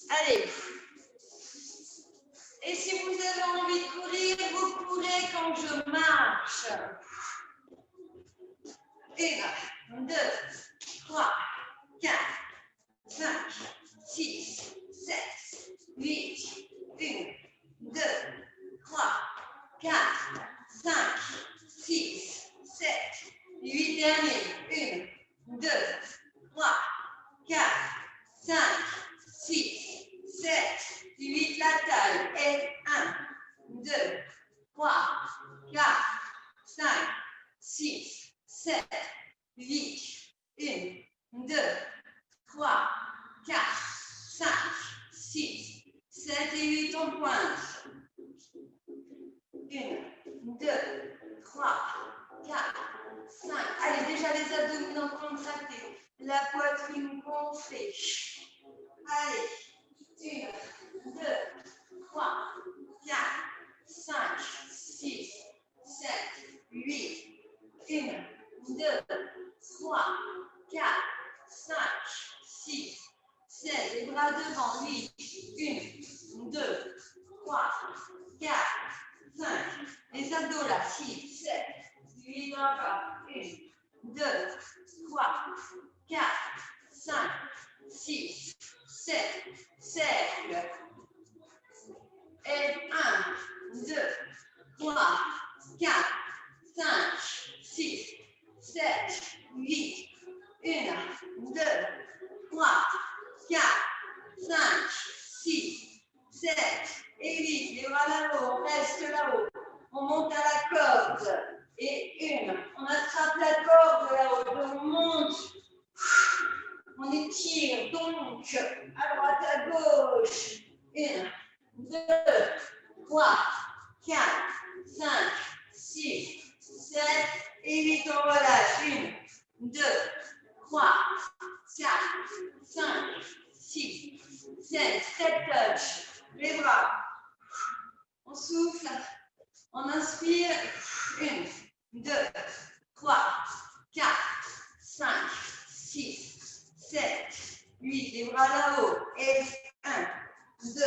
Allez. Et si vous avez envie de courir, vous courez quand je marche. 1, 2, 3, 4, 5, 6, 7, 8. 1, 2, 3, 4, 5, 6, 7, 8 derniers. 1, 2, 3, 4, 5, 6, 7, 8 la taille. Et 1, 2, 3, 4, 5, 6, 7, 8. 1, 2, 3, 4, 5, 6, 7 et 8, on pointe. 1, 2, 3, 4, 5. Allez, déjà les abdominaux contractés, la poitrine gonflée. Allez, 1, 2, 3, 4, 5, 6, 7, 8. 1, 2, 3, 4, 5, 6, 7. Les bras devant, 8. 1, 2, 3, 4, 5. Les abdos là, 6, 7, 8 encore. 1, 2, 3, 4, 5, 6, 7. Cercle. Et 1, 2, 3, 4, 5, 6, 7, 8. 1, 2, 3, 4, 5, 6, 7 et 8. Les bras là-haut, on reste là-haut. On monte à la corde. Et 1, on attrape la corde là-haut. On monte. On étire donc à droite, à gauche. 1, 2, 3, 4, 5, 6, 7 et 8. On relâche. 1, 2, 3, 4, 5, 6, 7. Step touch. Les bras. On souffle. On inspire. 1, 2, 3, 4, 5, 6, 7, 8. Les bras là-haut. Et 1, 2,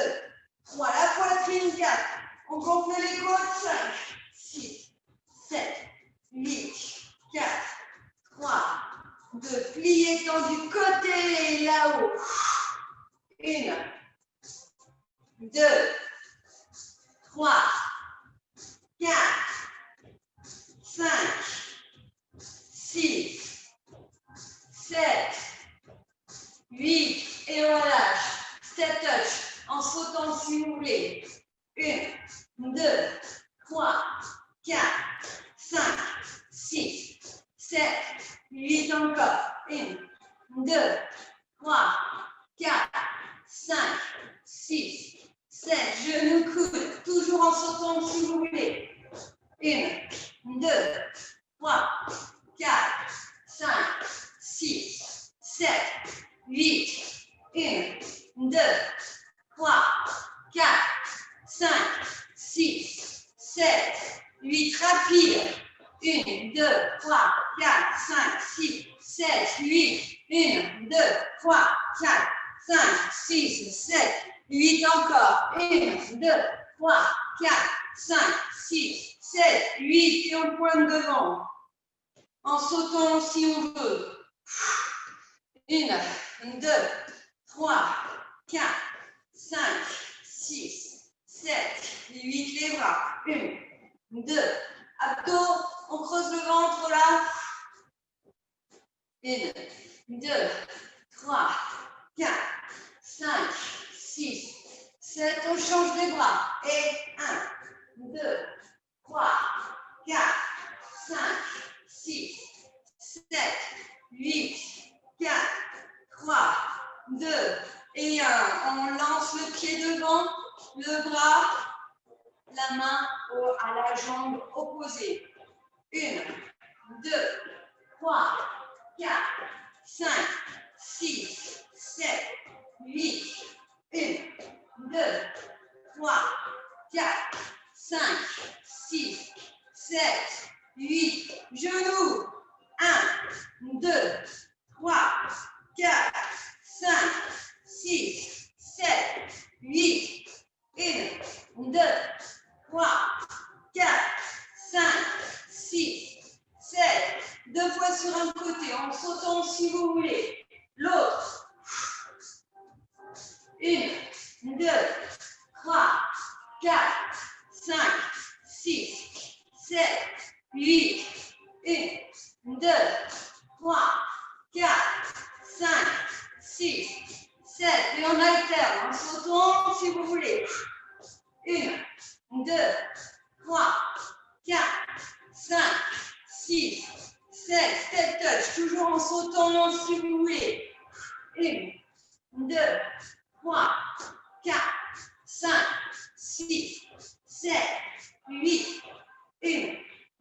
3. La poitrine 4. On gonfle les côtes. 5, 6, 7, 8, 4, 3, 2. Plié tendu côté là-haut. 1, 2, 3, 4, 5, 6, 7, 8. Et on relâche. Step touch en sautant si vous voulez. 1, 2, 3, 4, 5, 6, 7, 8 encore. 1, 2, 3, 4, 5, 6, 7. Genoux coudes. Toujours en sautant si vous voulez. 1, 2, 3, 4, 5, 6, 7, 8. 1, 2, 3, 4, 5, 6, 7, 8. Rapide. 1, 2, 3, 4, 5, 6, 7, 8. 1, 2, 3, 4, 5, 6, 7, 8 encore. 1, 2, 3, 4, 5, 6, 7, 8. Et on pointe devant. En sautant si on veut. 1, 2, 3, 4, 5, 6, 7, 8. Les bras. 1, 2. Abdos. On creuse le ventre là. 1, 2, 3, 4, 5, 6, 7. On change les bras. Et 1, 2, 3, 4, 5, 6, 7, 8, 4, 3, 2. et 1. On lance le pied devant, le bras, la main à la jambe opposée. 1, 2, 3, 4, 5, 6, 7, 8. 1, 2, 3, 4, 5, 6, 7, 8. Genoux. 1, 2, 3, 4, 5, 6, 7, 8. 1, 2, 3, 4, 5, 6, 7. Deux fois sur un côté, en sautant si vous voulez. L'autre. 1, 2, 3, 4, 5, 6, 7, 8. 1, 2, 3, 4, 5, 6, 7. Et on alterne en sautant si vous voulez. 1, 2, 3, 4, 5, 6, 7. Step touch, toujours en sautant si vous voulez. 1, 2, 3, 4, 5, 6, 7, 8. 1,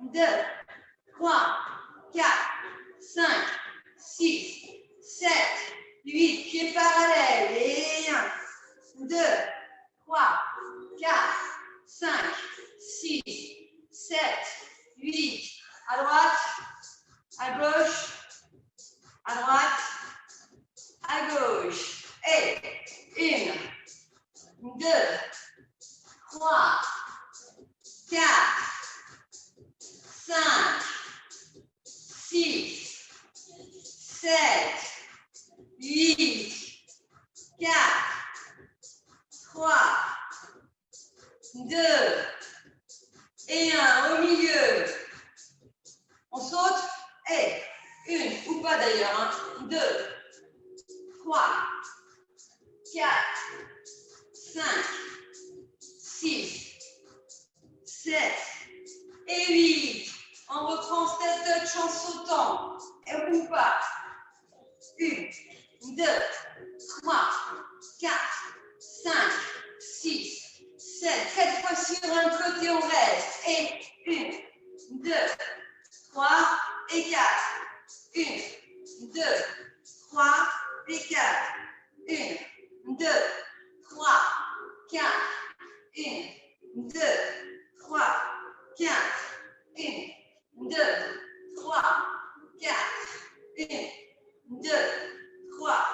2, 3, 4, 5, 6, 7, 8. Pieds parallèles. Et 1, 2, 3, 4, 5, 6, 7, 8. À droite, à gauche, à droite, à gauche. Et 1, 2, 3, 4, 5, 6, 7, 8, 4, 3, 2 et 1. Au milieu. On saute. Et 1, ou pas d'ailleurs. 2, 3, 4, 5, 6, 7 et 8. On reprend step touch en sautant. Et ou pas. 1, 2, 3, 4, 5, 6, 7. 4 fois sur un côté, on reste. Et 1, 2, 3 et 4. 1, 2, 3 et 4. 1, 2, 3, 4. 1, 2, 3, 4. 1, 2, 3, 4. 1, 2, 3,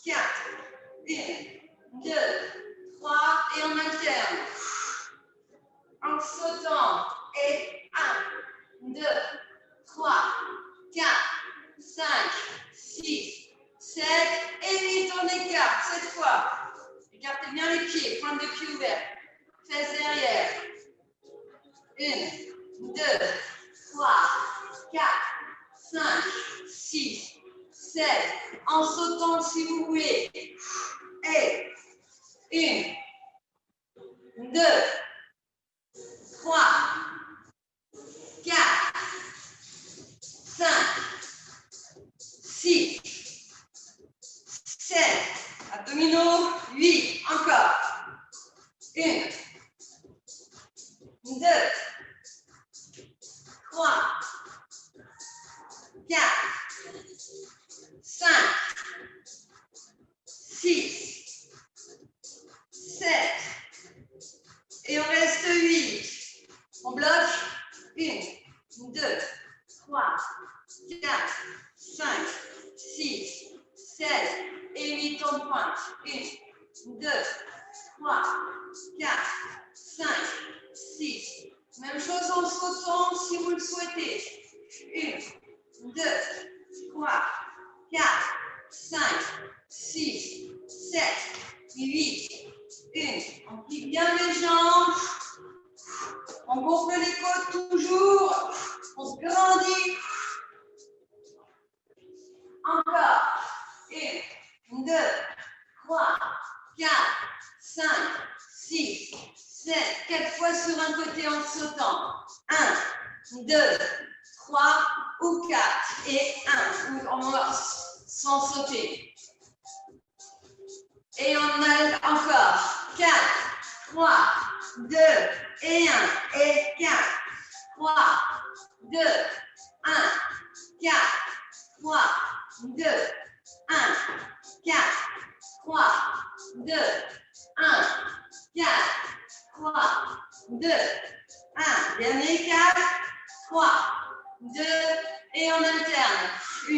4. 1, 2, 3. Et on alterne. En sautant. Et 1, 2, 3, 4, 5, 6, 7 et 8. On écarte cette fois. Écartez bien les pieds. Pointe de pied ouverte. Fesses derrière. 1, 2, 3, 4, 5, 6, 7. En sautant si vous voulez. Et 1, 2, 3, 4, 5, 6, 7. Abdominaux. 8. Encore. 1, 2, 3, 4, 5, 6, 7. Et on reste 8. On bloque. 1, 2, 3, 4, 5, 6, 7 et 8. On pointe. 1, 2, 3, 4, 5, 6. Même chose en sautant si vous le souhaitez. 1, 2, 3, 4, 5, 6, 7, 8. 1. On plie bien les jambes. On gonfle les côtes toujours. On se grandit. Encore. 1, 2, 3, 4, 5, 6, 7. 4 fois sur un côté en sautant. 1, 2, 3 ou 4. Et 1. On va sans sauter. Et on a encore 4, 3, 2 et 1. Et 4, 3, 2, 1, 4, 3, 2, 1, 4, 3, 2, 1, 4, 3, 2, 1. Dernier 4, 3, 2 et en alterne. 1,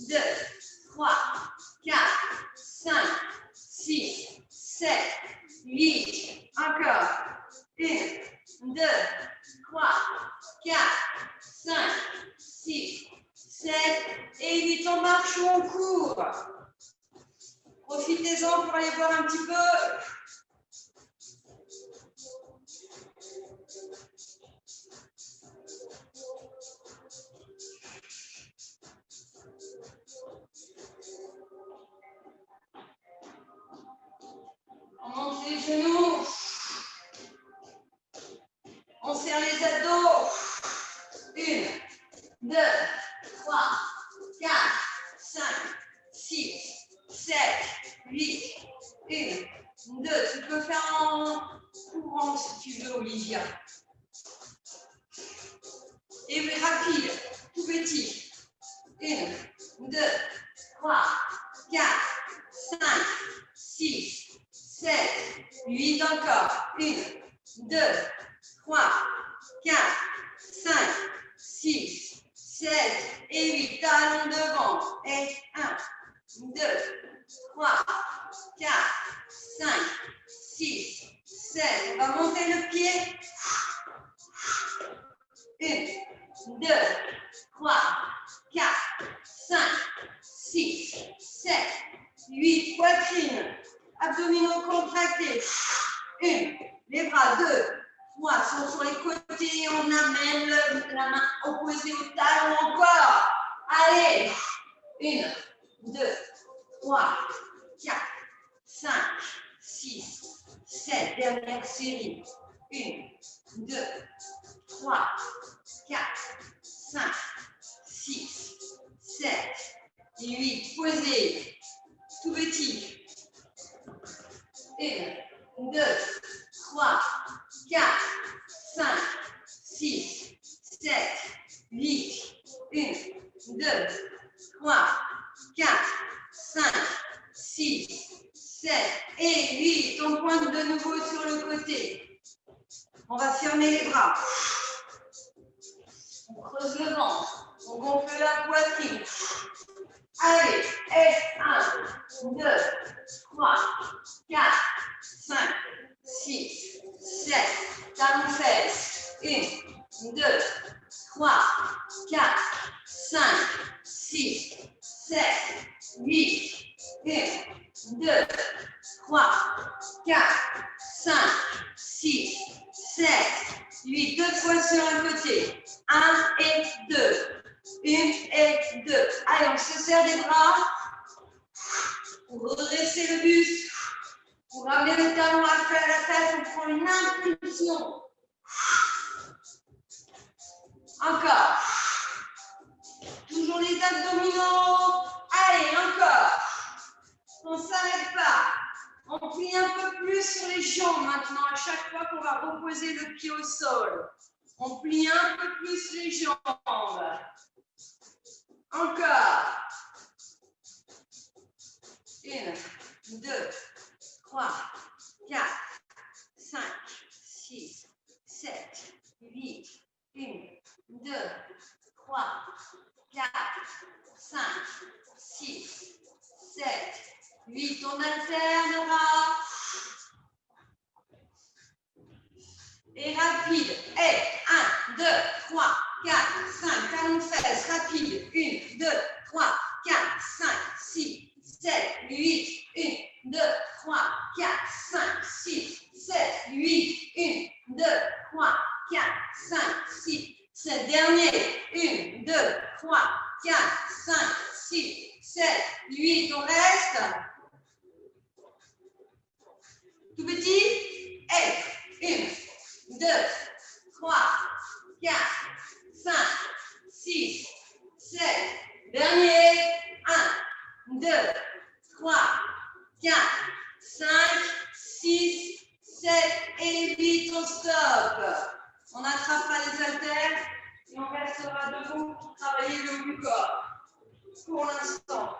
2, 3, 4, 5, 6, 7, 8. Encore. 1, 2, 3, 4, 5, 6, 7 et 8. On marche ou on court. Profitez-en pour aller voir un petit peu. On monte les genoux. On serre les abdos. 1, 2, 3, 4, 5, 6, 7, 8. 1, 2. Tu peux faire en courant si tu veux, Olivia. Et oui, rapide, tout petit. 1, 2, 3, 4, 5, 6, 7, 8 encore. 1, 2, 3, 4, 5, 6, 7 et 8. Talons devant. Et 1, 2, 3, 4, 5, 6, 7. On va monter le pied. 1, 2, 3, 4, 5, 6, 7, 8. Poitrine. Abdominaux contractés. 1. Les bras. 2. 3 sont sur les côtés. On amène la main opposée au talon encore. Allez. 1, 2, 3, 4, 5, 6, 7. Dernière série. 1, 2, 3, 4, 5, 6, 7, 8. Posez. Tout petit. 1, 2, 3, 4, 5, 6, 7, 8. 1, 2, 3, 4, 5, 6, 7 et 8. On pointe de nouveau sur le côté. On va fermer les bras. On creuse le ventre. On gonfle la poitrine. Allez, et 1, 2, 3, 4, 5, 6, 7. Talons fesses. 1, 2, 3, 4, 5, 6, 7, 8. 1, 2, 3, 4, 5, 6, 7, 8. Deux fois sur un côté. 1 et 2. 1 et 2. Allez, on se serre les bras. Pour redresser le buste. Pour ramener le talon à la tête, on prend une impulsion. Encore. Toujours les abdominaux. Allez, encore. On ne s'arrête pas. On plie un peu plus sur les jambes maintenant à chaque fois qu'on va reposer le pied au sol. On plie un peu plus les jambes. Encore. 1, 2, 3, 4, 5, 6, 7, 8. 1, 2, 3, 4, 5, 6, 7, 8. On alternera. Et rapide. Et 1, 2, 3, 4, 5. Talons fesses. Rapide. 1, 2, 3, 4, 5, 6, 7, 8. 1, 2, 3, 4, 5, 6, 7, 8. 1, 2, 3, 4, 5, 6, 7. Dernier. 1, 2, 3, 4, 5, 6, 7, 8. On reste. Tout petit. Et 1, 2, 3, 4, 5, 6, 7. Dernier. 1, 2, 3, 4, 5, 6, 7 et 8, on stoppe. On n'attrape pas les haltères et on restera debout pour travailler le haut du corps. Pour l'instant.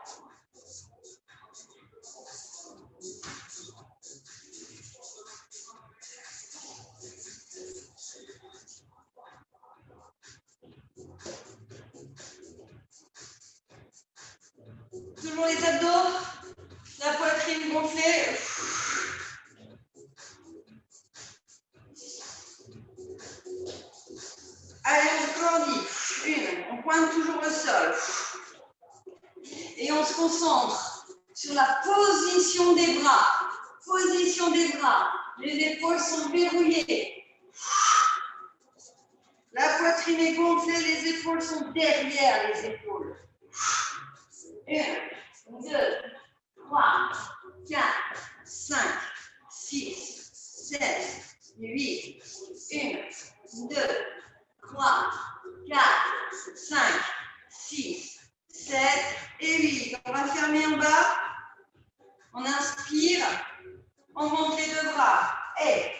Toujours les abdos, la poitrine gonflée. Allez, on grandit. On pointe toujours le sol. Et on se concentre sur la position des bras. Position des bras. Les épaules sont verrouillées. La poitrine est gonflée, les épaules sont derrière les épaules. 1, 2, 3, 4, 5, 6, 7, 8. 1, 2, 3, 4, 5, 6, 7 et 8. On va fermer en bas. On inspire. On monte les deux bras. Et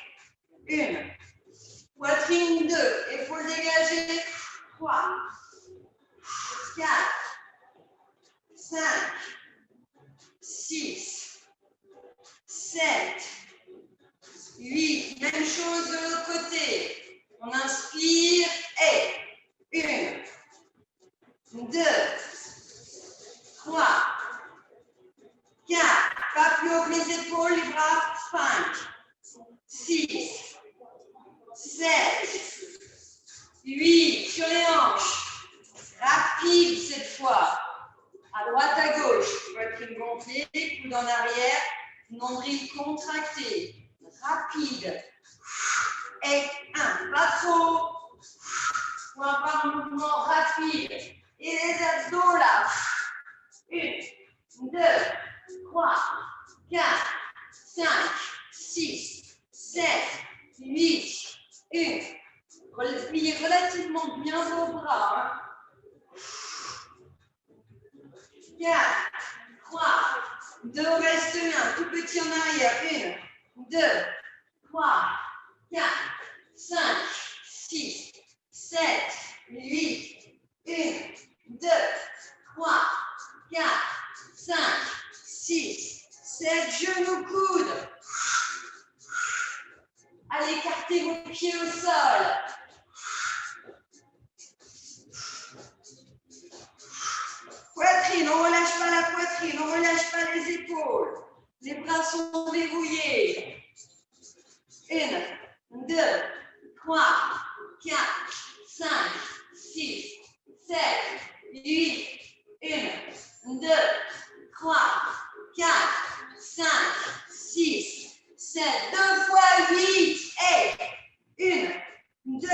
1. Poitrine 2. Épaules dégagées. 3, 4, 5, 6, 7, 8. Même chose de l'autre côté. On inspire et 1, 2, 3, 4. Pas plus haut que les épaules, les bras. 5, 6, 7, 8. Sur les hanches. Rapide cette fois. À droite, à gauche. Poitrine gonflée, coude en arrière, nombril contracté. Rapide. Et 1. Pas trop. Pour avoir un mouvement rapide. Et les abdos là. 1, 2, 3, 4, 5, 6, 7, 8. 1. Pliez relativement bien vos bras. 4, 3, 2, reste 1. Tout petit en arrière. 1, 2, 3, 4, 5, 6, 7, 8. 1, 2, 3, 4, 5, 6, 7. Genoux, coudes. Allez, écartez vos pieds au sol. Poitrine, on ne relâche pas la poitrine, on ne relâche pas les épaules. Les bras sont verrouillés. 1, 2, 3, 4, 5, 6, 7, 8. 1, 2, 3, 4, 5, 6, 7. 2 fois 8. Et 1, 2,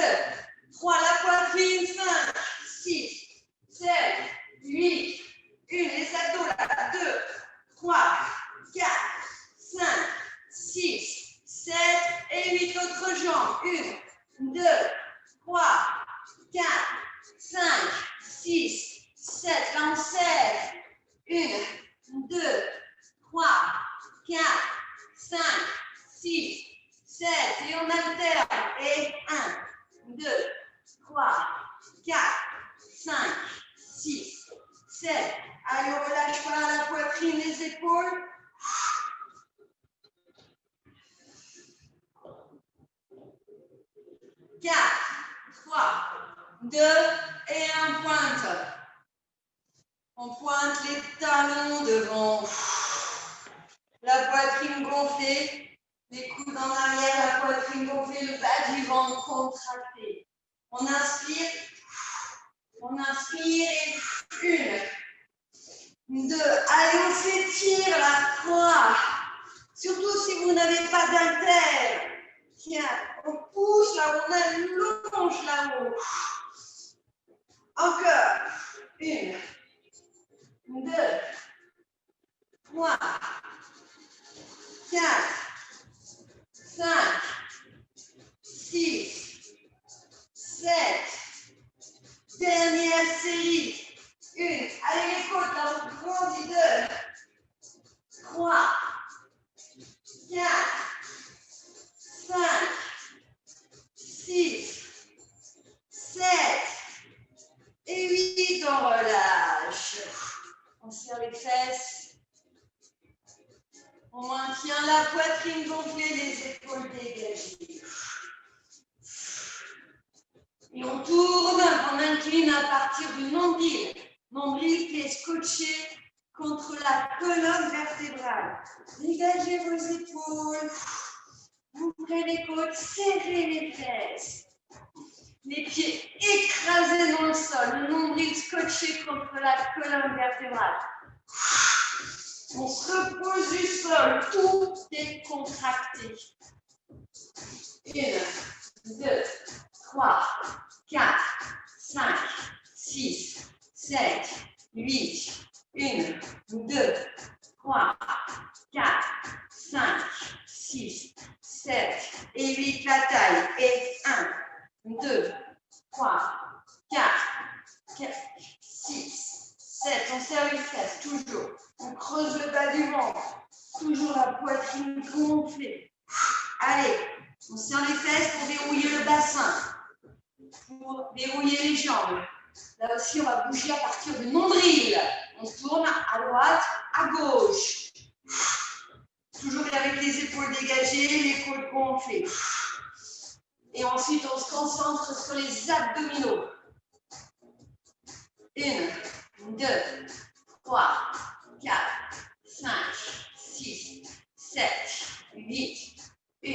3. La poitrine. 5, 6, 7, 8. 1. Les abdos là. 2, 3, 4, 5, 6, 7 et 8. L'autre jambe. 1, 2, 3, 4, 5, 6, 7. Là, on serre. 1, 2, 3, 4, 5, 6, 7. Et on alterne. Et 1, 2, 3, 4, 5, 6, 7. Allez, on ne relâche pas la poitrine, les épaules. Quatre, 3, 2 et 1 pointe. On pointe les talons devant. La poitrine gonflée, les coudes en arrière, la poitrine gonflée, le bas du ventre contracté. On inspire et 1, 2. Allez, on s'étire la 3. Surtout si vous n'avez pas d'haltère. Tiens, on pousse là, on allonge là-haut. Encore. 1, 2, 3, 4, 5, 6, 7. Dernière série. 1. Allez les côtes, là, on grandit. 2, 3, On maintient la poitrine gonflée, les épaules dégagées. Et on tourne, on incline à partir du nombril. Nombril qui est scotché contre la colonne vertébrale. Dégagez vos épaules. Ouvrez les côtes, serrez les fesses. Les pieds écrasés dans le sol. Le nombril scotché contre la colonne vertébrale. On se repose du sol. Tout est contracté. 1, 2, 3, 4, 5, 6, 7, 8. 1, 2, 3, 4, 5, 6, 7 et 8. La taille. Et 1, 2, 3, 4, 6, 7. On serre les fesses, toujours. On creuse le bas du ventre. Toujours la poitrine gonflée. Allez, on serre les fesses pour dérouiller le bassin. Pour dérouiller les jambes. Là aussi, on va bouger à partir du nombril. On tourne à droite, à gauche. Toujours avec les épaules dégagées, les côtes gonflées. Et ensuite, on se concentre sur les abdominaux. 1, 2, 3, 4, 5, 6, 7, 8. 1,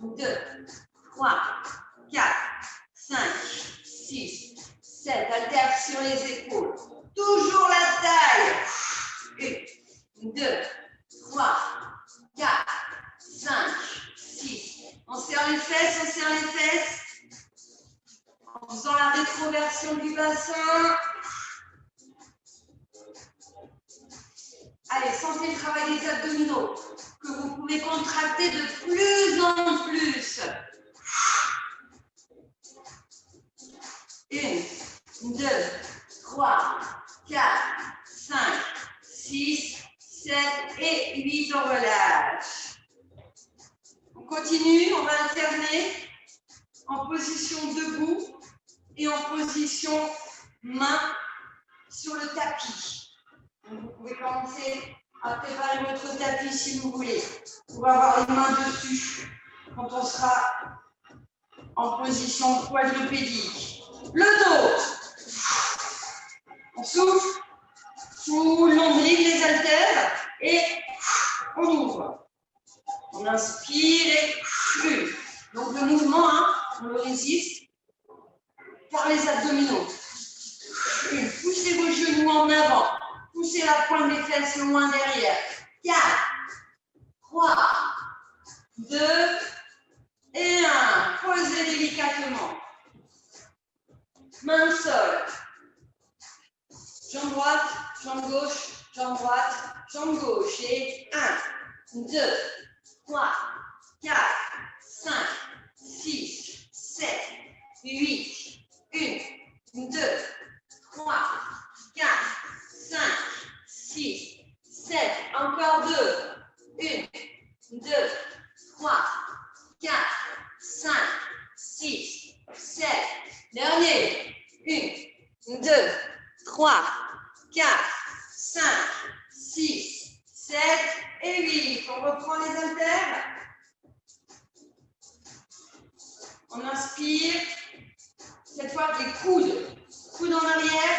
2, 3, 4, 5, 6, 7. Alterne sur les épaules. Toujours la taille. 1, 2, 3, 4, 5, 6. On serre les fesses, on serre les fesses. En faisant la rétroversion du bassin. Allez, sentez le travail des abdominaux que vous pouvez contracter de plus en plus. 1, 2, 3, 4, 5, 6, 7 et 8. On relâche. On continue, on va alterner en position debout et en position main sur le tapis. Donc, vous pouvez commencer à préparer votre tapis si vous voulez, pour avoir les mains dessus quand on sera en position quadrupédique. Le dos. On souffle sous le nombril, les haltères et on ouvre. On inspire et plus. Donc le mouvement, on le résiste par les abdominaux. Poussez vos genoux en avant. Poussez la pointe des fesses loin derrière. 4, 3, 2 et 1. Posez délicatement. Main au sol. Jambe droite, jambe gauche, jambe droite, jambe gauche. Et 1, 2, 3, 4, 5, 6, 7, 8. 1, 2, 3, 4, 5, 6, 7. Encore 2. 1, 2, 3, 4, 5, 6, 7. Dernier. 1, 2, 3, 4, 5, 6, 7 et 8. On reprend les haltères. On inspire. Cette fois, les coudes. Coudes en arrière.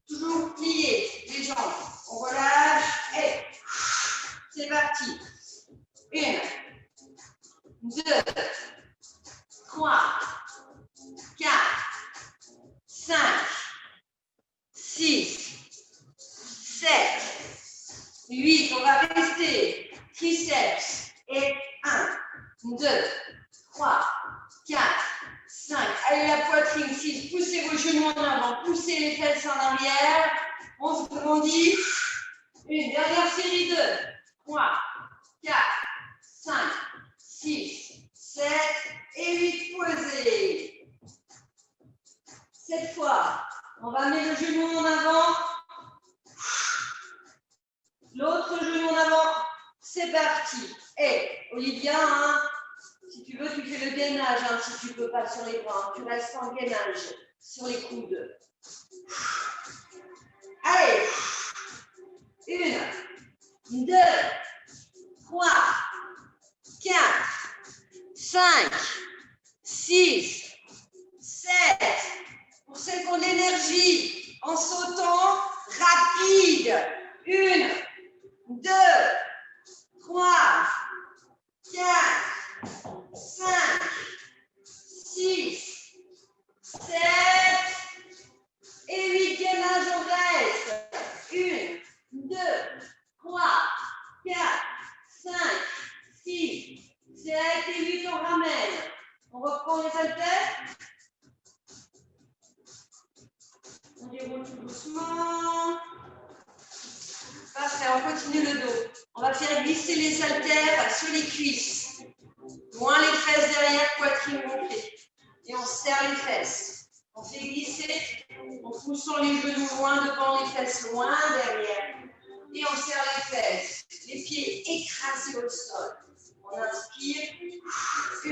Toujours pliés. Les jambes. On relâche. Et c'est parti. 1, 2, 3, 4, 5, 6, 7, 8. On va rester. Triceps. Et 1, 2, 3, 4, 5. Allez, la poitrine. 6. Poussez vos genoux en avant. Poussez les fesses en arrière. On se grandit. Une dernière série. 2, 3, 4, 5, 6, 7 et 8. Posez. Cette fois, on va mettre le genou en avant. L'autre genou en avant. C'est parti. Et Olivia, si tu veux, tu fais le gainage. Si tu ne peux pas sur les bras, tu restes en gainage sur les coudes. Allez. 1, 2, 3, 4, 5, 6, 7. Pour celles qui ont de l'énergie, en sautant, rapide. 1, 2, 3, 4, 5, 6, 7 et 8. Gainage, on reste. 1, 2, 3, 4, 5, 6, 7 et 8. On ramène. On reprend les haltères. On déroule tout doucement. Parfait, on continue le dos. On va faire glisser les haltères sur les cuisses. Loin les fesses derrière, poitrine gonflée. Et on serre les fesses. On fait glisser en poussant les genoux loin devant, les fesses loin derrière. Et on serre les fesses. Les pieds écrasés au sol. On inspire. 1,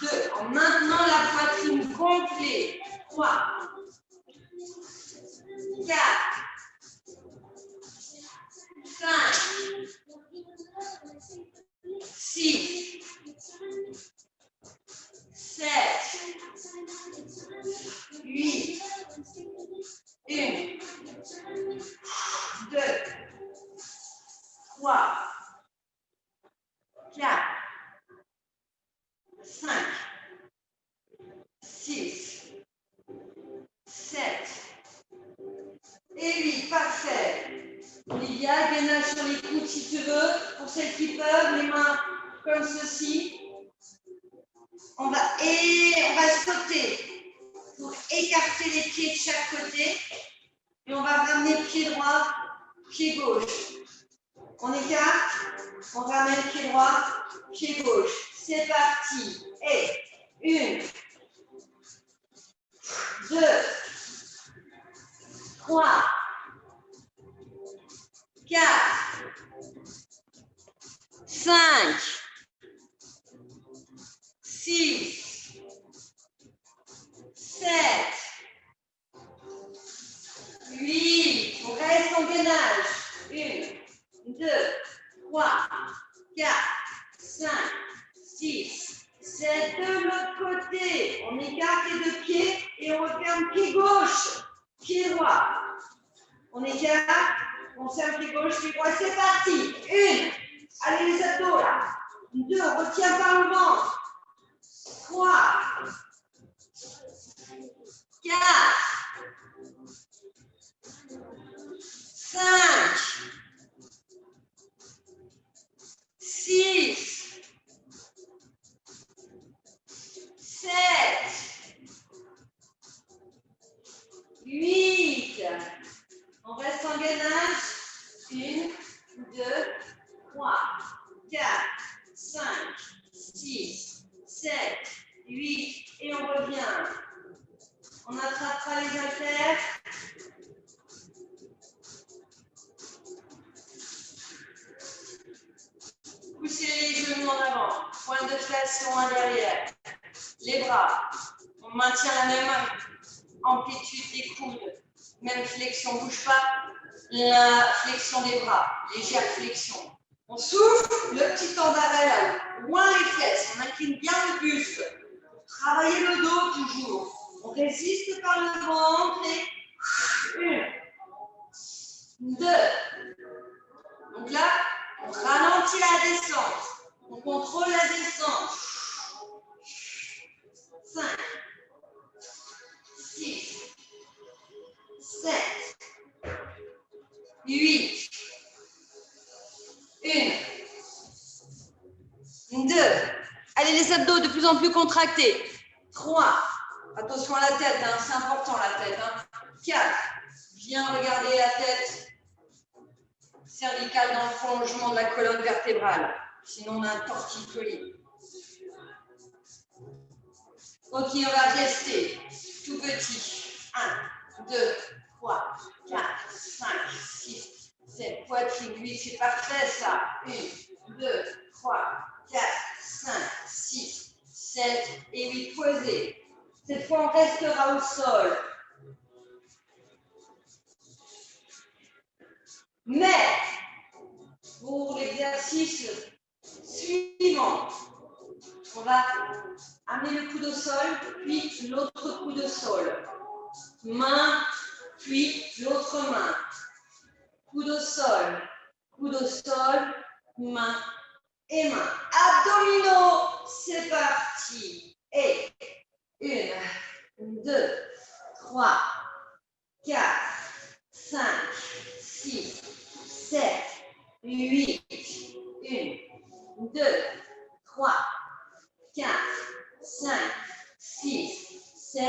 2. En maintenant la poitrine gonflée. 3, 4, 5, 6, 7, 8, 1, 2, 3, 4, 5, 6, 7 et 8. Parfait. Olivia, gainage sur les coudes si tu veux. Pour celles qui peuvent, les mains comme ceci. On va sauter pour écarter les pieds de chaque côté. Et on va ramener pied droit, pied gauche. On écarte, on ramène pied droit, pied gauche. C'est parti. Et 1, 2, 3, 4, 5, 6, 7, 8. On reste en gainage. 1, 2, 3, 4, 5, 6, 7. De l'autre côté, on écarte les deux pieds et on referme pied gauche, pied droit. On écarte, on serre pied gauche, pied droit. C'est parti. 1. Allez les abdos là. 2. On retient par le ventre. 3, 4, 5, 6, 7, 8. On reste en gainage. 1, 2, 3, 4, 5, 6, 7, 8. Et on revient. On attrapera les haltères. Poussez les genoux en avant. Pointe de flexion loin derrière. Les bras. On maintient la même amplitude des coudes. Même flexion. On ne bouge pas. La flexion des bras. Légère flexion. On souffle. Le petit temps d'arrêt là. Loin les fesses. On incline bien le buste. Travaillez le dos toujours. On résiste par le ventre et 1, 2. Donc là, on ralentit la descente. On contrôle la descente. 5, 6, 7, 8, 1, 2. Allez, les abdos de plus en plus contractés. 3. Attention à la tête, hein, c'est important la tête. 4. Bien regarder la tête cervicale dans le prolongement de la colonne vertébrale. Sinon, on a un torticolis. Ok, on va rester tout petit. 1, 2, 3, 4, 5, 6, 7. Poitrine, 8, c'est parfait ça. 1, 2, 3, 4, 5, 6, 7 et 8. Posez. Cette fois, on restera au sol. Mais, l'exercice suivant. On va amener le coude au sol, puis l'autre coude au sol. Main, puis l'autre main. Coude au sol, main et main. Abdominaux, c'est parti. Et 1, 2, 3, 4, 5, 6, 7, 8. 1, 2, 3, 4, 5, 6, 7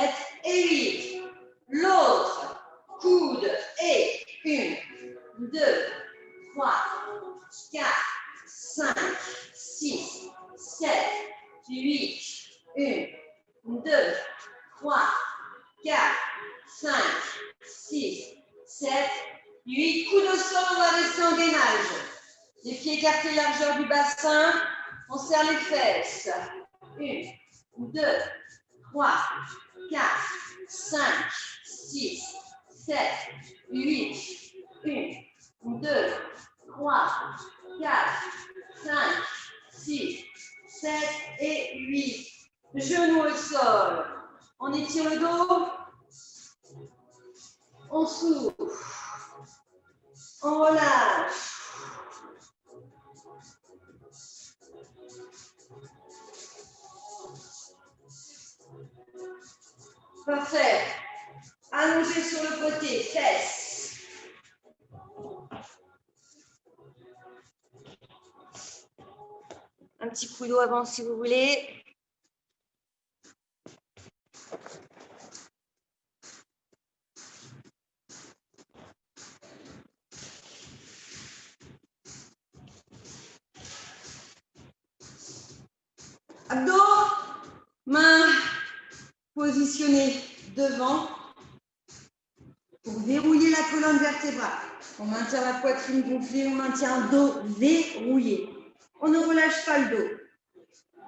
et 8. L'autre coude et 1, 2, 3, 4, 5, 6, 7, 8. 1, 2, 3, 4, 5, 6, 7, 8. Coude au sol, on va rester en gainage. Les pieds écartés, largeur du bassin. On serre les fesses. 1, 2, 3, 4, 5, 6, 7, 8. 1, 2, 3, 4, 5, 6, 7 et 8. Genoux au sol. On étire le dos. On souffle. On relâche. Parfait. Allongé sur le côté, fesses. Un petit coup d'eau avant si vous voulez. Abdos, mains positionnées devant pour verrouiller la colonne vertébrale. On maintient la poitrine gonflée, on maintient le dos verrouillé. On ne relâche pas le dos.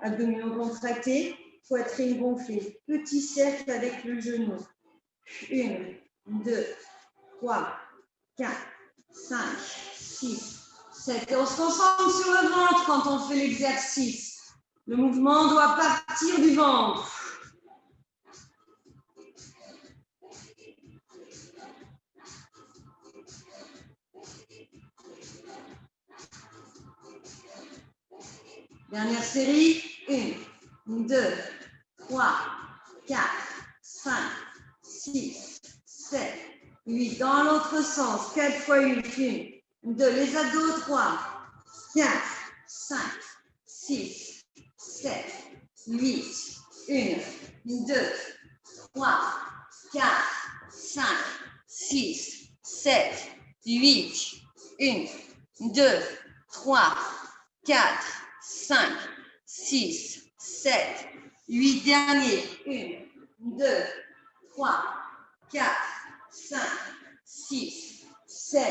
Abdominaux contractés, poitrine gonflée. Petit cercle avec le genou. 1, 2, 3, 4, 5, 6, 7. Et on se concentre sur le ventre quand on fait l'exercice. Le mouvement doit partir du ventre. Dernière série. 1, 2, 3, 4, 5, 6, 7, 8. Dans l'autre sens. 4 fois 1. 1, 2. Les abdos. 3, 4, 5, 6, 7, 8. 1, 2, 3, 4, 5, 6, 7, 8. 1, 2, 3, 4, 5, 6, 7, 8. Dernier. 1, 2, 3, 4, 5, 6, 7,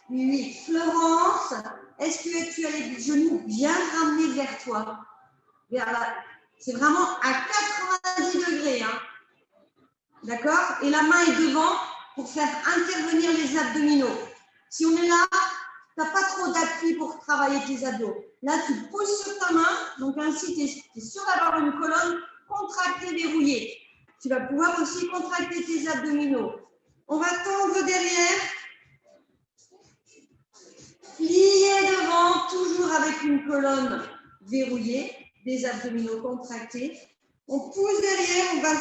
8. Florence, est-ce que tu as les genoux bien ramenés vers toi? C'est vraiment à 90 degrés. Hein. D'accord? Et la main est devant pour faire intervenir les abdominaux. Si on est là, tu n'as pas trop d'appui pour travailler tes abdos. Là, tu pousses sur ta main, donc ainsi, tu es sûr d'avoir une colonne contractée, verrouillée. Tu vas pouvoir aussi contracter tes abdominaux. On va tendre derrière, plier devant, toujours avec une colonne verrouillée, des abdominaux contractés. On pousse derrière, on va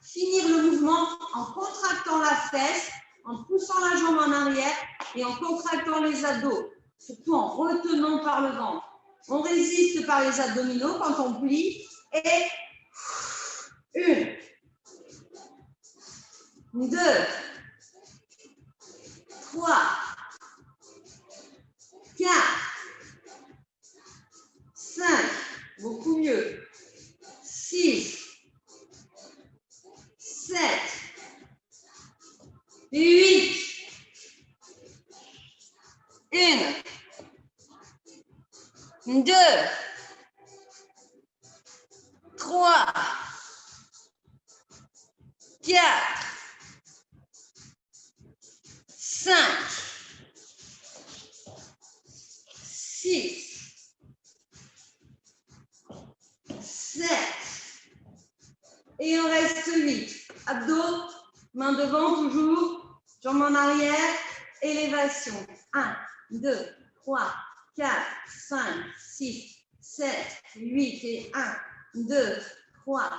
finir le mouvement en contractant la fesse, en poussant la jambe en arrière et en contractant les abdos, surtout en retenant par le ventre. On résiste par les abdominaux quand on plie et 1, 2, 3, 4, 5, beaucoup mieux, 6, 7, 8, 1, 2, 3, 4, 5, 6, 7. Et il en reste 8. Abdos, main devant toujours, jambes en arrière, élévation. 1, 2, 3, 4, 5, 6, 7, 8 et 1, 2, 3,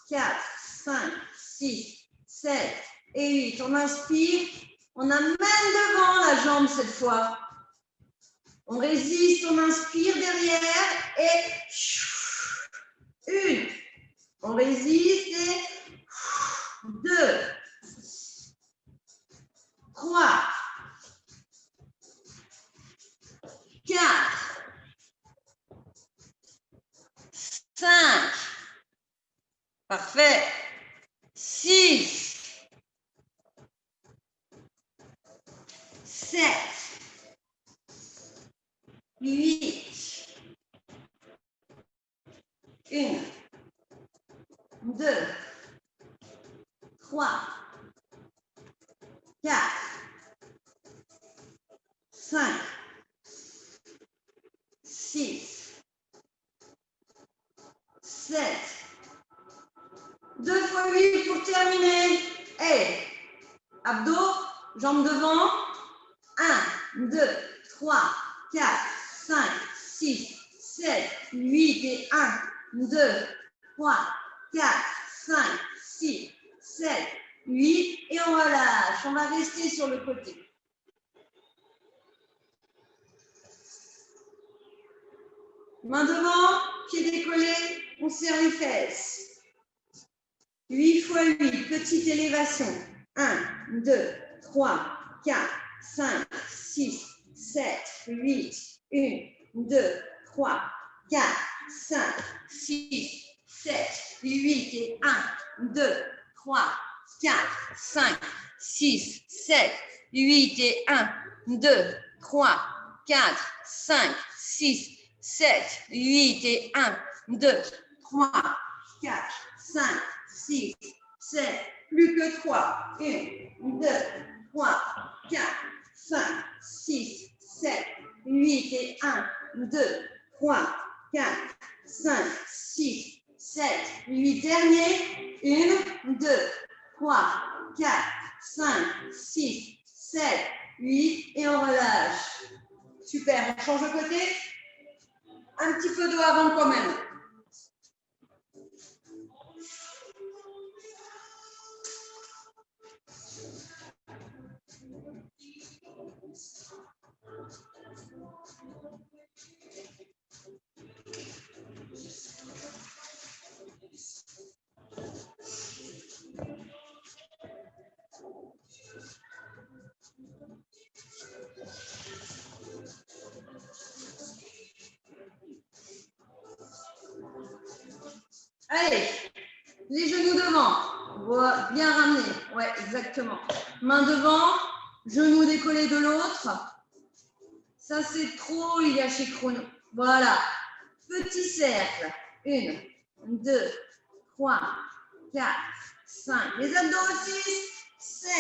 4, 5, 6, 7 et 8. On inspire, on amène devant la jambe cette fois. On résiste, on inspire derrière et 1. On résiste et 2, 3, 4, 5, parfait, 6, 7, 8, 1, 2, 3, 4, 5, 6, 7, 2 fois 8 pour terminer. Et abdos, jambes devant. 1, 2, 3, 4, 5, 6, 7, 8 et 1, 2, 3, 4, 5, 6, 7, 8 et on relâche. On va rester sur le côté. Main devant, pied décollé, on serre les fesses. 8 fois 8, petite élévation. 1, 2, 3, 4, 5, 6, 7, 8, 1, 2, 3, 4, 5, 6, 7, 8 et 1, 2, 3, 4, 5, 6, 7, 8 et 1, 2, 3, 4, 5, 6, 7, 8 et 1, 2, 3, 4, 5, 6, 7, plus que 3, 1, 2, 3, 4, 5, 6, 7, 8 et 1, 2, 3, 4, 5, 6, 7, 8, dernier, 1, 2, 3, 4, 5, 6, 7, 8 et on relâche. Super, on change de côté. Un petit peu d'eau avant quand même. Allez, les genoux devant, voilà, bien ramenés, ouais, exactement. Main devant, genoux décollés de l'autre. Ça, c'est trop, il y a chez Chrono. Voilà, petit cercle. 1, 2, 3, 4, 5. Les abdos aussi. 7,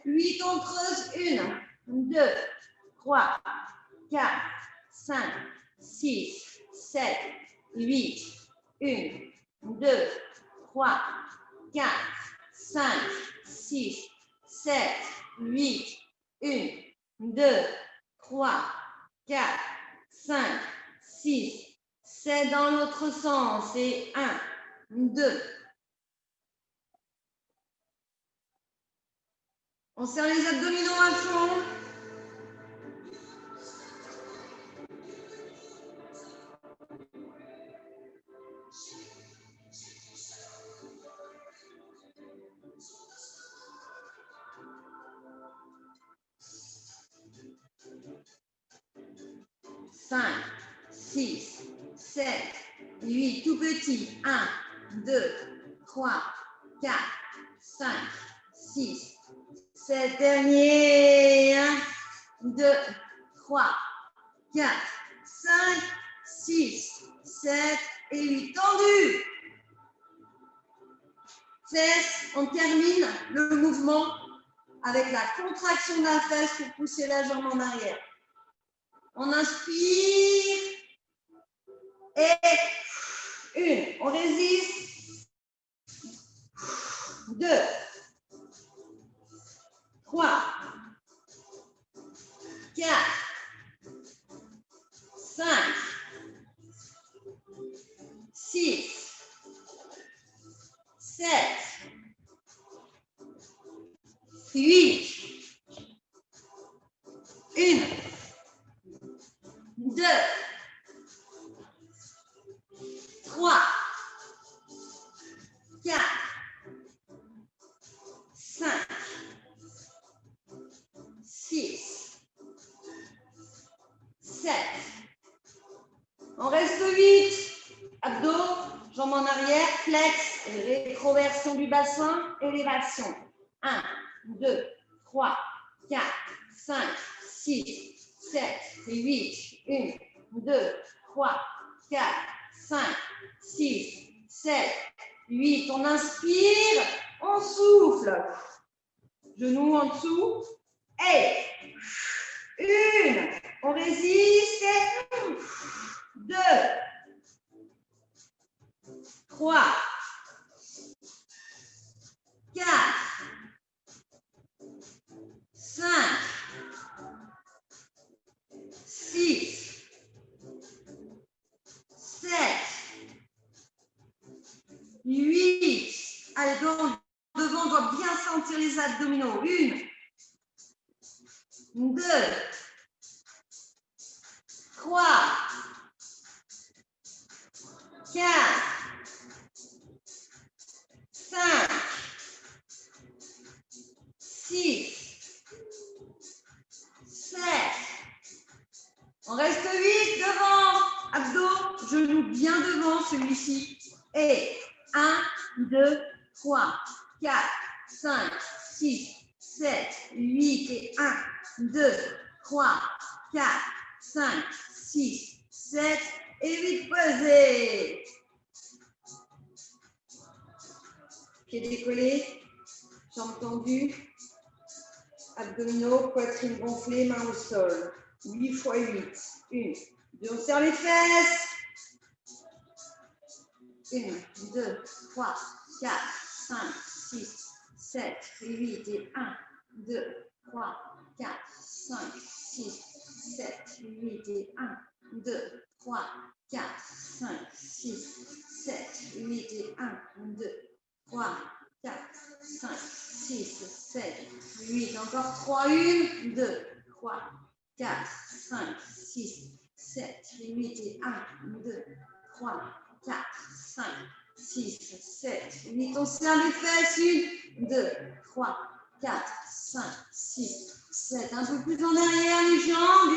8, on creuse. 1, 2, 3, 4, 5, 6, 7, 8. 1, 2, 3, 4, 5, 6, 7, 8, 1, 2, 3, 4, 5, 6, 7 dans l'autre sens et 1, 2. On serre les abdominaux à fond. Cinq, 6, 7, 8, tout petit. 1, 2, 3, 4, 5, 6, 7, dernier. 1, 2, 3, 4, 5, 6, 7 et 8. Tendu. Fesse, on termine le mouvement avec la contraction de la fesse pour pousser la jambe en arrière. On inspire. Et 1. On résiste. 2. 3. 4. 5. 6. 7. 8. 1. 2. 3. 4. 5. 6. 7. On reste 8. Abdos, jambes en arrière, flex, rétroversion du bassin, élévation. 1, 2, 3, 4, 5, 6, 7, 8. 1, 2, 3, 4, 5, 6, 7, 8. On inspire, on souffle. Genoux en dessous. Et 1. On résiste. 2. 3. 4. 5. 6. 7. 8. Allez, devant, on doit bien sentir les abdominaux. 1. 2. 3. 4. 5. 6. 7. On reste 8 devant. Abdos, genoux bien devant celui-ci. Et 1, 2, 3, 4, 5, 6, 7, 8. Et 1, 2, 3, 4, 5, 6, 7 et 8. Posez. Pieds décollés, jambes tendues, abdominaux, poitrine gonflée, main au sol. 8 x 8. 1, 2, on serre les fesses. 1, 2, 3, 4, 5, 6, 7 et 8. Et 1, 2, 3, 4, 5, 6, 7, 8. Et 1, 2, 3, 4, 5, 6, 7, 8. Et 1, 2, 3, 4, 5, 6, 7, 8. Encore 3. 1, 2, 3, 4, 5, 6, 7, 8. Et 1, 2, 3, 4, 5, 6, 7, 8. On serre les fesses. 1, 2, 3, 4, 5, 6, 7. Un peu plus en arrière les jambes.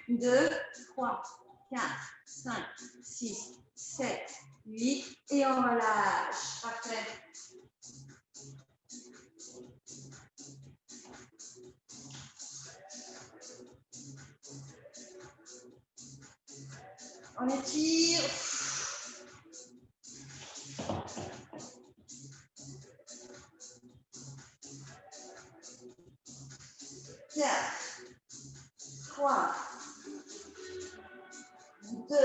1, 2, 3, 4, 5, 6, 7, 8. Et on relâche. Parfait. On étire. 4, 3, 2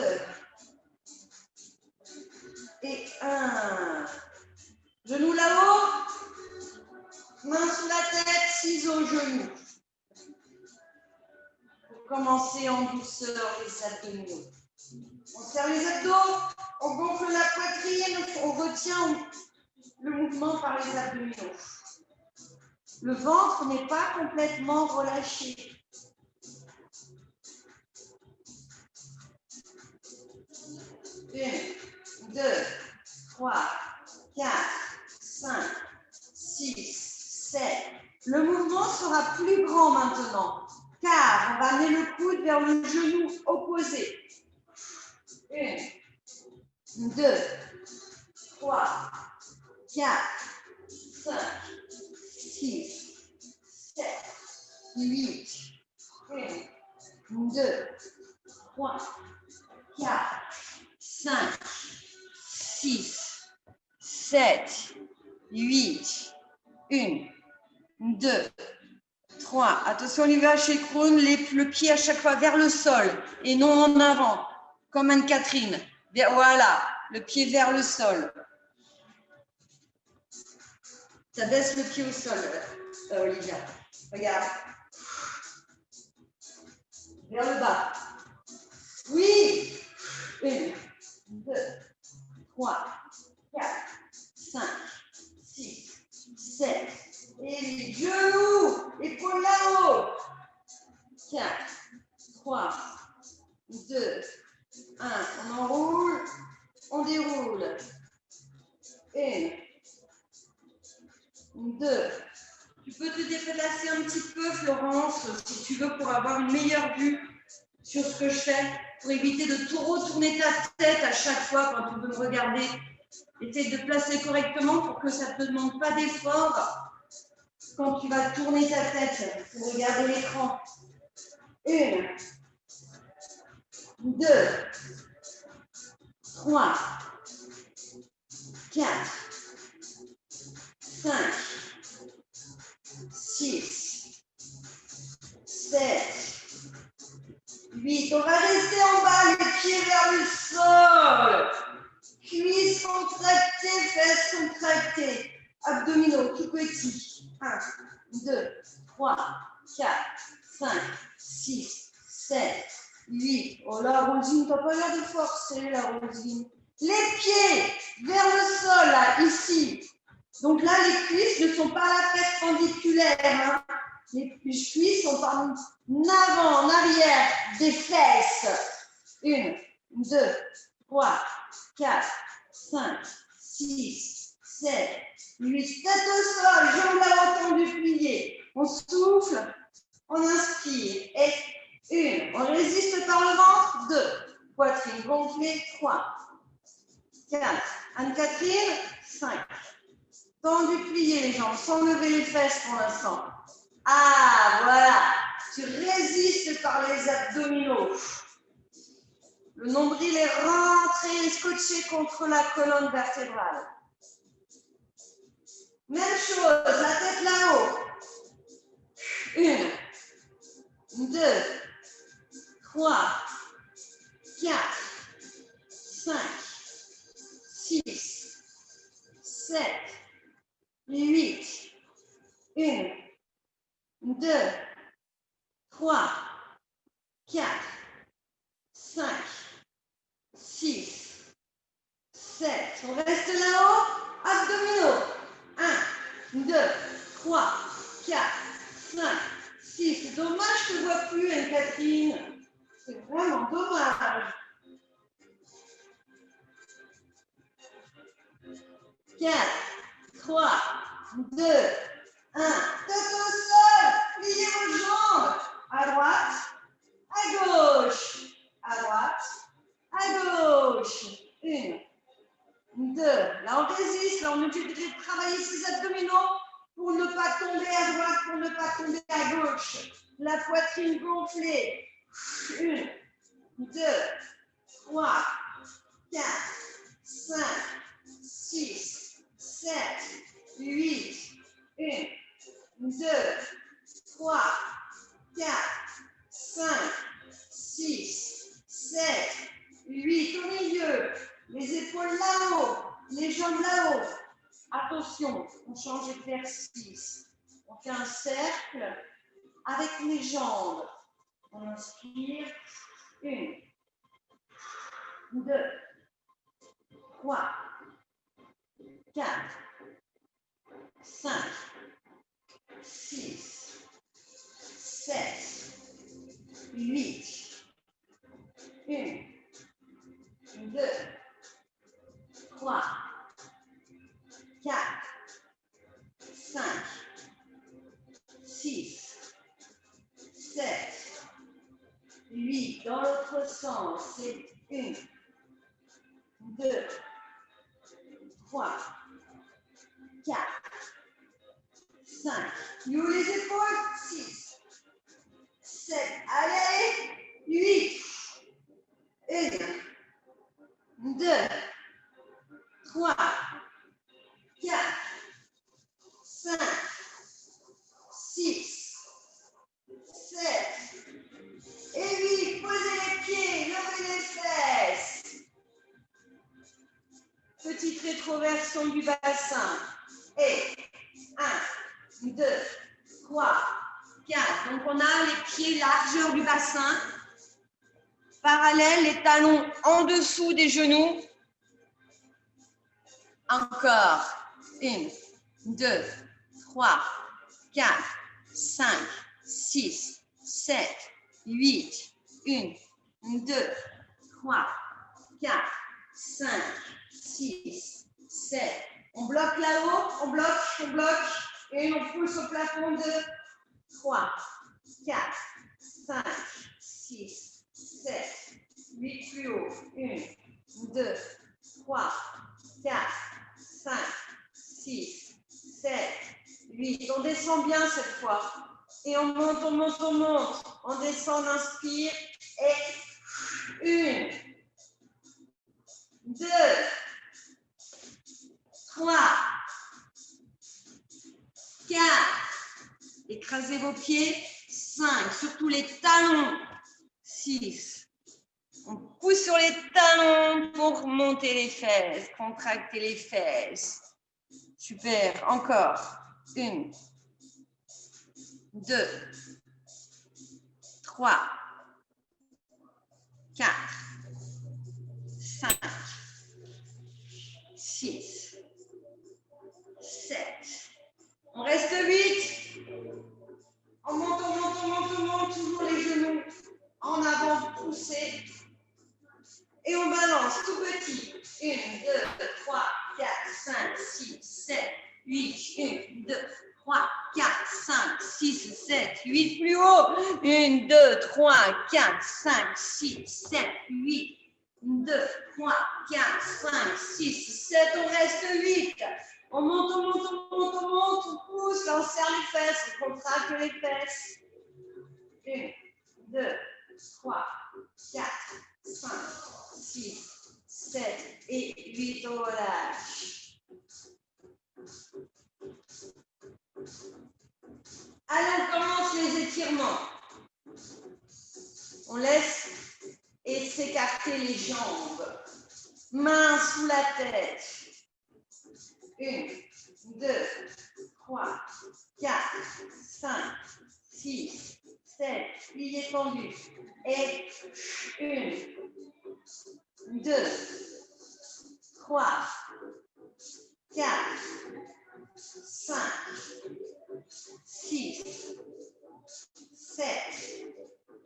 et 1. Genoux là-haut, mains sous la tête, ciseaux genoux. Pour commencer en douceur les abdominaux. On serre les abdos, on gonfle la poitrine, on retient le mouvement par les abdominaux. Le ventre n'est pas complètement relâché. 1, 2, 3, 4, 5, 6, 7. Le mouvement sera plus grand maintenant, car on va amener le coude vers le genou opposé. 1, 2, 3, 4, 5, 6, 7, 8. 1, 2, 3, 4, 5, 6, 7, 8. 1, 2, 3. Attention, on y va chez Krohn, le pied à chaque fois vers le sol et non en avant, comme Anne-Catherine. Voilà, le pied vers le sol. Ça baisse le pied au sol, Olivia. Regarde. Vers le bas. Oui. 1, 2, 3, 4, 5, 6, 7, et 8. Genoux, épaules là-haut. 4, 3, 2, 1. On enroule, on déroule. 1, 2. Tu peux te déplacer un petit peu, Florence, si tu veux, pour avoir une meilleure vue sur ce que je fais, pour éviter de tout retourner ta tête à chaque fois quand tu veux me regarder. Essaye de placer correctement pour que ça ne te demande pas d'effort quand tu vas tourner ta tête pour regarder l'écran. 1, 2, 3, 4, 5, 6, 7, 8. On va rester en bas, les pieds vers le sol. Cuisses contractées, fesses contractées. Abdominaux tout petits. 1, 2, 3, 4, 5, 6, 7, 8. Oh là, Rosine, t'as pas l'air de forcer, la Rosine. Les pieds vers le sol, là, ici. Donc là, les cuisses ne sont pas à la perpendiculaire. Hein. Les cuisses sont en avant, en arrière des fesses. 1, 2, 3, 4, 5, 6, 7, 8. Tête au sol, jambes là tendues, pliées. On souffle, on inspire. Et 1. On résiste par le ventre. 2. Poitrine gonflée. 3, 4. Anne-Catherine. 5. Tendu, plié les jambes, sans lever les fesses pour l'instant. Ah, voilà. Tu résistes par les abdominaux. Le nombril est rentré et scotché contre la colonne vertébrale. Même chose, la tête là-haut. 1, 2, 3, 4, 5, 6, 7, 8. 1, 2, 3, 4, 5, 6, 7. On reste là-haut. Abdominaux. 1, 2, 3, 4, 5, 6. C'est dommage que je ne vois plus, Anne-Catherine. C'est vraiment dommage. 4, 3, 2, 1. Tête au sol. Pliez vos jambes. À droite, à gauche. À droite, à gauche. 1, 2. Là, on résiste. Là, on est obligé de travailler ses abdominaux pour ne pas tomber à droite, pour ne pas tomber à gauche. La poitrine gonflée. 1, 2, 3, 4, 5, 6, 7, 8. 1, 2, 3, 4, 5, 6, 7, 8. Au milieu. Les épaules là-haut, les jambes là-haut. Attention, on change d'exercice. On fait un cercle avec les jambes. On inspire. 1, 2, 3, 4, 5, 6, 7, 8. 1, 2, 3, 4, 5, 6, 7, 8. Dans l'autre sens, c'est 1, 2, 3, 4, 5. Nous les épaules, 6, 7. Allez, 8. 1, 2, 3, 4, 5, 6, rétroversion du bassin. Et 1, 2, 3, 4. Donc, on a les pieds largeur du bassin. Parallèle, les talons en dessous des genoux. Encore. 1, 2, 3, 4, 5, 6, 7, 8. 1, 2, 3, 4, 5, 6, 7. On bloque là-haut, on bloque. Et on pousse au plafond. 2, 3, 4, 5, 6, 7, 8 plus haut. 1, 2, 3, 4, 5, 6, 7, 8. On descend bien cette fois. Et on monte. On descend, on inspire. Et 1, 2, 3, 4. Écrasez vos pieds. 5. Surtout les talons. 6. On pousse sur les talons pour monter les fesses. Contracter les fesses. Super. Encore. 1, 2, 3, 4, 5, 6, 7. On reste 8. On monte, toujours les genoux en avant, poussez. Et on balance tout petit. 1, 2, 3, 4, 5, 6, 7, 8. 1, 2, 3, 4, 5, 6, 7, 8. Plus haut. 1, 2, 3, 4, 5, 6, 7, 8. 1, 2, 3, 4, 5, 6, 7. On reste 8. On monte, on pousse, là on serre les fesses, on contracte les fesses. 1, 2, 3, 4, 5, 6, 7 et 8, on relâche. Allez, on commence les étirements. On laisse et s'écarter les jambes. Mains sous la tête. 1, 2, 3, 4, 5, 6, 7, plié tendu. Et 1, 2, 3, 4, 5, 6, 7.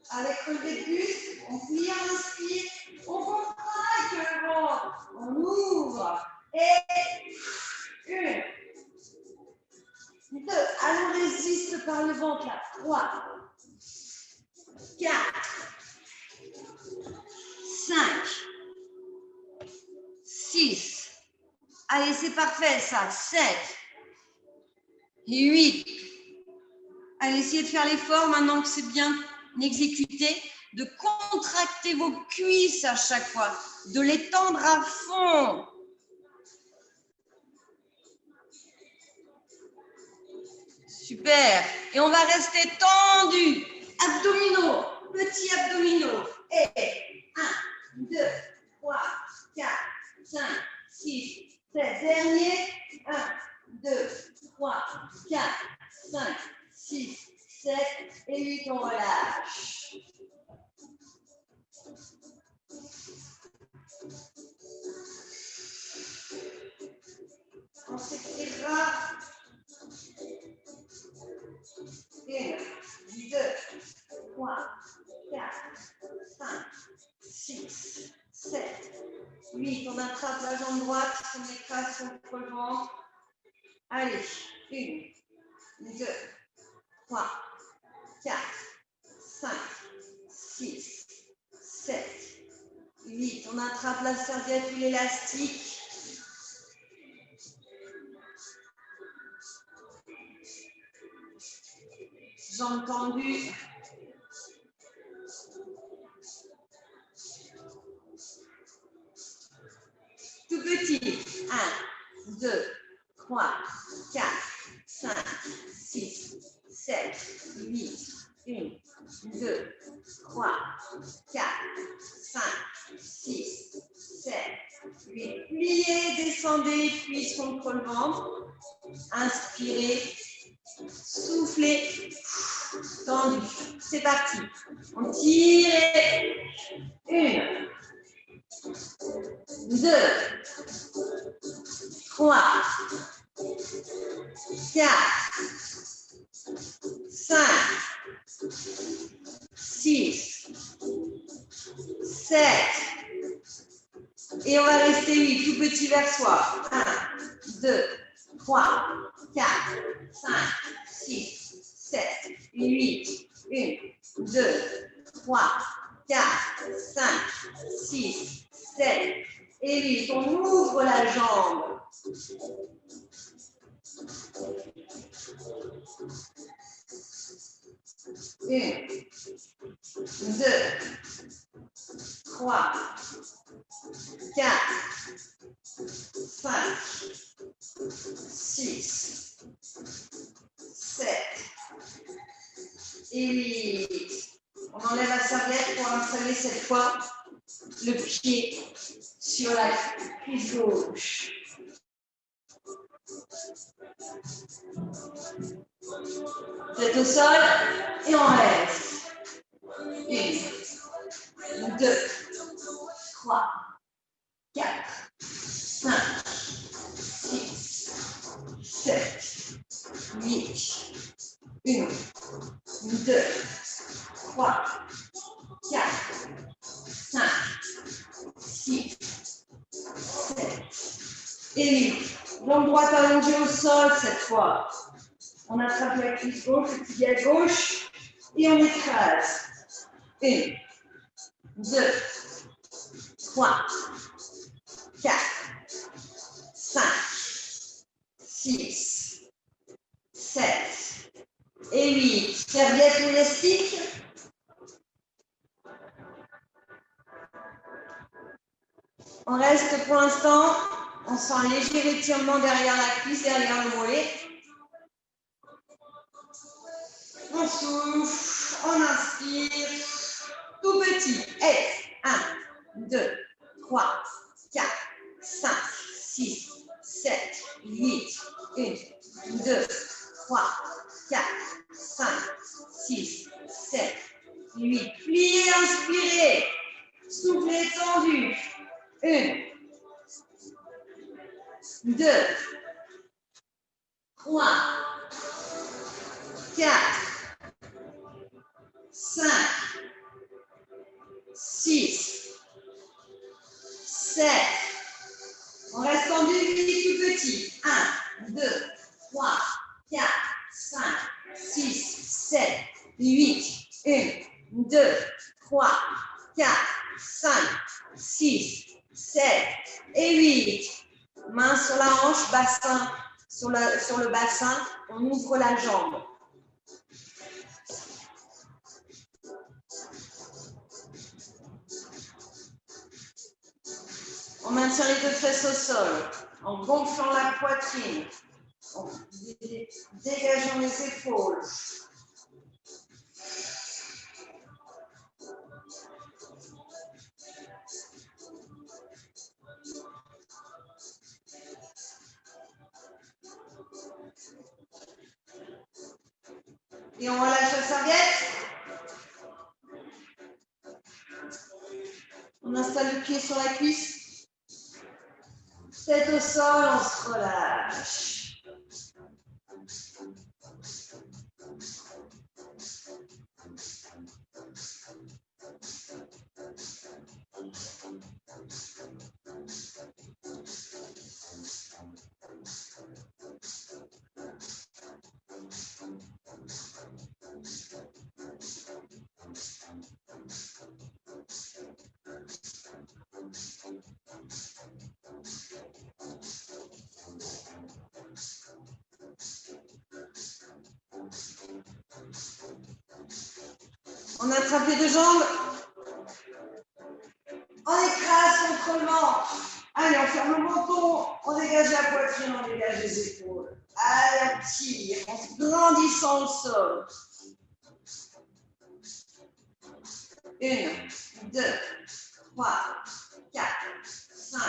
Avec relevé de buste, on plie, on inspire, on contracte le ventre, on ouvre. Et 1, 2, allons résiste par le ventre là. 3, 4, 5, 6. Allez, c'est parfait ça. 7 et 8. Allez, essayez de faire l'effort maintenant que c'est bien exécuté, de contracter vos cuisses à chaque fois, de les tendre à fond. Super. Et on va rester tendu. Abdominaux, petits abdominaux. Et 1, 2, 3, 4, 5, 6, 7. Dernier. 1, 2, 3, 4, 5, 6, 7 et 8. On relâche. On s'étirera. 1, 2, 3, 4, 5, 6, 7, 8. On attrape la jambe droite, on écrase contre le ventre. Allez, 1, 2, 3, 4, 5, 6, 7, 8. On attrape la serviette ou l'élastique. Jambes tendues. Tout petit. 1, 2, 3, 4, 5, 6, 7, 8. 1, 2, 3, 4, 5, 6, 7, 8. Pliez, descendez, cuisse contre le ventre. Inspirez, soufflez, tendu. C'est parti. On tire. 1, 2, 3, 4, 5, 6, 7. Et on va rester 8, tout petit vers soi. 1, 2, 3, 4, 5, 6, 7, 8. 1, 2, 3, 4, 5, 6, 7 et 8. On ouvre la jambe. 1, 2, 3, 4, 5, 6, 7 et 8. On enlève la serviette pour installer cette fois le pied sur la cuisse gauche. Tête au sol et on reste. 1, 2, 3, 4, 5, 6, 7, 8. 1, 2, 3, 4, 5, 6, 7 et 8. Jambe droite allongée au sol cette fois. On attrape la cuisse gauche, le pied à gauche et on écrase. 1, 2, 3, 4, 5, 6, 7 et 8. Serviette élastique. On reste pour l'instant. On sent un léger étirement derrière la cuisse, derrière le mollet. On souffle, on inspire. Tout petit. Et 1, 2, 3, 4, 5, 6, 7, 8. 1, 2, 3, 4, 5, 6, 7, 8. Pliez, inspirez. Soufflez tendu. 1, 2, 3, 4, 5, 6, 7. On reste tendu, tout petit. 1, 2, 3, 4, 5, 6, 7, 8. 1, 2, 3, 4, 5, 6, 7 et 8. Main sur la hanche, bassin sur le bassin. On ouvre la jambe. On maintient les deux fesses au sol, en gonflant la poitrine, en dégageant les épaules. Et on relâche la serviette. On installe le pied sur la cuisse. Tête au sol, on se relâche. On attrape les deux jambes. On écrase contre le ventre. Allez, on ferme le menton. On dégage la poitrine, on dégage les épaules. Allez, on tire en se grandissant au sol. 1, 2, 3, 4, 5,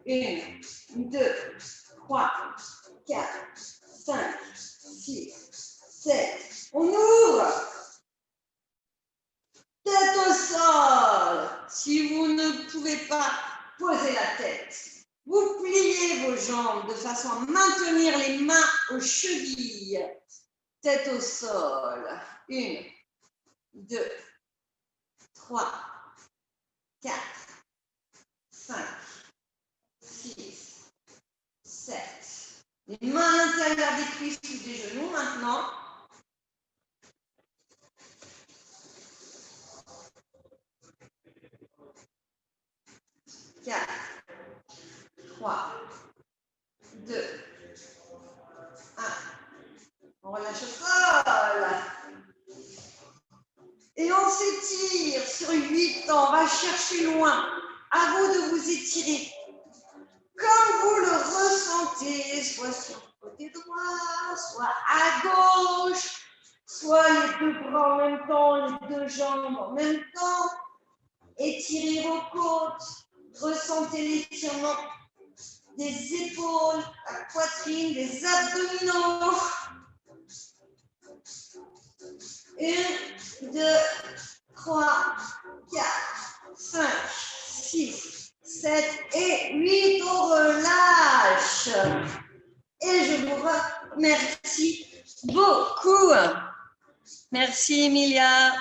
1, 2, 3, 4, 5, 6, 7. On ouvre. Tête au sol. Si vous ne pouvez pas poser la tête, vous pliez vos jambes de façon à maintenir les mains aux chevilles. Tête au sol. 1, 2, 3, 4, 5, 6, 7. Les mains à l'intérieur des cuisses ou des genoux maintenant. 4, 3, 2, 1. On relâche au sol. Et on s'étire sur 8 temps. On va chercher loin. À vous de vous étirer comme vous le ressentez, soit sur le côté droit, soit à gauche, soit les deux bras en même temps, les deux jambes en même temps. Étirez vos côtes. Ressentez l'étirement des épaules, la poitrine, des abdominaux. 1, 2, 3, 4, 5, 6, 7 et 8. On relâche. Et je vous remercie beaucoup. Merci Emilia.